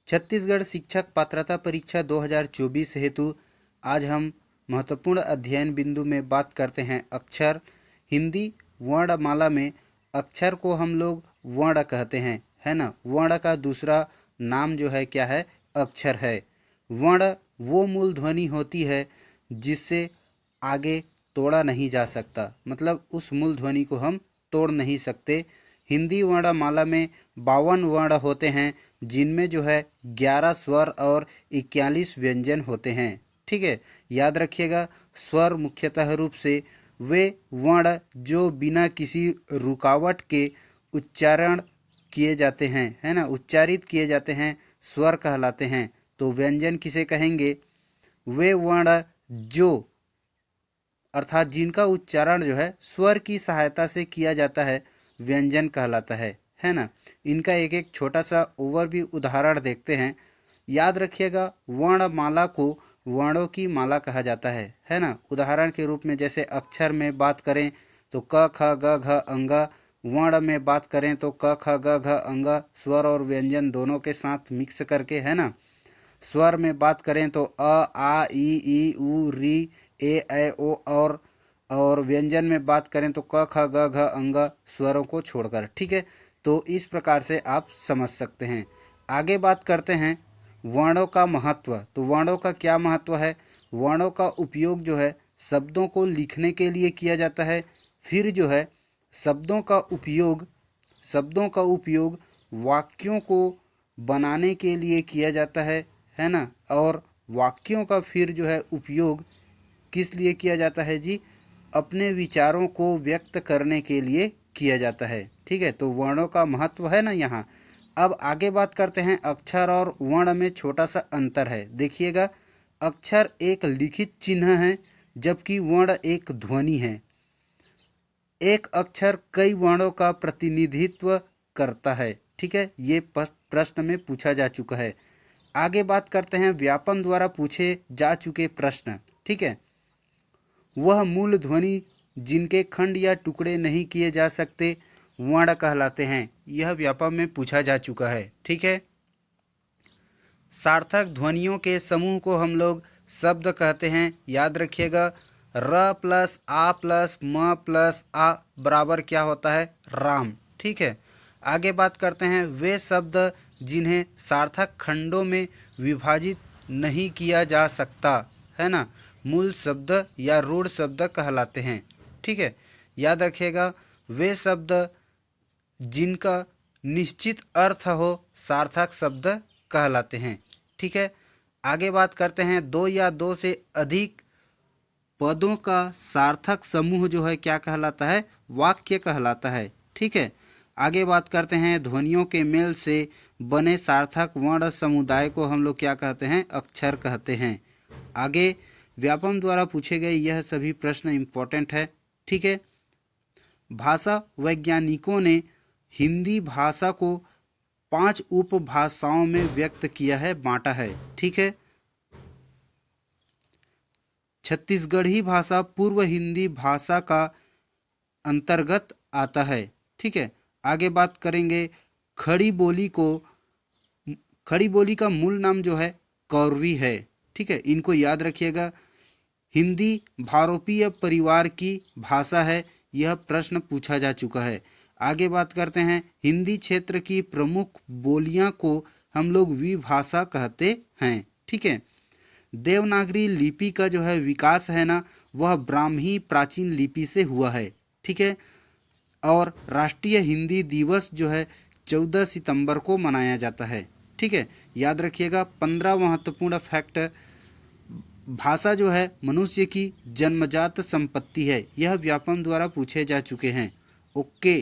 छत्तीसगढ़ शिक्षक पात्रता परीक्षा 2024 हेतु आज हम महत्वपूर्ण अध्ययन बिंदु में बात करते हैं अक्षर। हिंदी वर्णमाला में अक्षर को हम लोग वर्ण कहते हैं, है ना। वर्ण का दूसरा नाम जो है क्या है, अक्षर है। वर्ण वो मूल ध्वनि होती है जिससे आगे तोड़ा नहीं जा सकता, मतलब उस मूल ध्वनि को हम तोड़ नहीं सकते। हिंदी वर्णमाला में 52 वर्ण होते हैं, जिनमें जो है 11 स्वर और 41 व्यंजन होते हैं। ठीक है, याद रखिएगा, स्वर मुख्यतः रूप से वे वर्ण जो बिना किसी रुकावट के उच्चारण किए जाते हैं, है ना, उच्चारित किए जाते हैं, स्वर कहलाते हैं। तो व्यंजन किसे कहेंगे, वे वर्ण जो अर्थात जिनका उच्चारण जो है स्वर की सहायता से किया जाता है, व्यंजन कहलाता है ना। इनका एक एक छोटा सा ओवरव्यू उदाहरण देखते हैं। याद रखिएगा, वर्णमाला को वर्णों की माला कहा जाता है ना। उदाहरण के रूप में जैसे अक्षर में बात करें तो क ख ग घ अंग, वर्ण में बात करें तो क ख ग घ अंग, स्वर और व्यंजन दोनों के साथ मिक्स करके, है ना। स्वर में बात करें तो अ आ ई उ री ए ऐ ओ और व्यंजन में बात करें तो क ख ग घ अंग, स्वरों को छोड़कर। ठीक है, तो इस प्रकार से आप समझ सकते हैं। आगे बात करते हैं वर्णों का महत्व। तो वर्णों का क्या महत्व है, वर्णों का उपयोग जो है शब्दों को लिखने के लिए किया जाता है। फिर जो है शब्दों का उपयोग वाक्यों को बनाने के लिए किया जाता है ना। और वाक्यों का फिर जो है उपयोग किस लिए किया जाता है जी, अपने विचारों को व्यक्त करने के लिए किया जाता है। ठीक है, तो वर्णों का महत्व है ना यहाँ। अब आगे बात करते हैं अक्षर और वर्ण में छोटा सा अंतर है। देखिएगा, अक्षर एक लिखित चिन्ह है जबकि वर्ण एक ध्वनि है। एक अक्षर कई वर्णों का प्रतिनिधित्व करता है। ठीक है, ये प्रश्न में पूछा जा चुका है। आगे बात करते हैं व्यापम द्वारा पूछे जा चुके प्रश्न। ठीक है, वह मूल ध्वनि जिनके खंड या टुकड़े नहीं किए जा सकते वर्ण कहलाते हैं। यह व्यापम में पूछा जा चुका है। ठीक है, सार्थक ध्वनियों के समूह को हम लोग शब्द कहते हैं। याद रखिएगा, र प्लस आ प्लस म प्लस आ बराबर क्या होता है, राम। ठीक है, आगे बात करते हैं वे शब्द जिन्हें सार्थक खंडों में विभाजित नहीं किया जा सकता, है ना, मूल शब्द या रूढ़ शब्द कहलाते हैं। ठीक है, याद रखिएगा, वे शब्द जिनका निश्चित अर्थ हो सार्थक शब्द कहलाते हैं। ठीक है, आगे बात करते हैं दो या दो से अधिक पदों का सार्थक समूह जो है क्या कहलाता है, वाक्य कहलाता है। ठीक है, आगे बात करते हैं ध्वनियों के मेल से बने सार्थक वर्ण समुदाय को हम लोग क्या कहते हैं, अक्षर कहते हैं। आगे व्यापम द्वारा पूछे गए यह सभी प्रश्न इम्पोर्टेंट है। ठीक है, भाषा वैज्ञानिकों ने हिंदी भाषा को 5 उपभाषाओं में व्यक्त किया है, बांटा है। ठीक है, छत्तीसगढ़ी भाषा पूर्व हिंदी भाषा का अंतर्गत आता है। ठीक है, आगे बात करेंगे खड़ी बोली का मूल नाम जो है कौरवी है। ठीक है, इनको याद रखिएगा। हिंदी भारोपीय परिवार की भाषा है, यह प्रश्न पूछा जा चुका है। आगे बात करते हैं हिंदी क्षेत्र की प्रमुख बोलियां को हम लोग विभाषा कहते हैं। ठीक है, देवनागरी लिपि का जो है विकास है ना, वह ब्राह्मी प्राचीन लिपि से हुआ है। ठीक है, और राष्ट्रीय हिंदी दिवस जो है 14 सितंबर को मनाया जाता है। ठीक है, याद रखिएगा 15 महत्वपूर्ण फैक्ट। भाषा जो है मनुष्य की जन्मजात संपत्ति है, यह व्यापम द्वारा पूछे जा चुके हैं। ओके।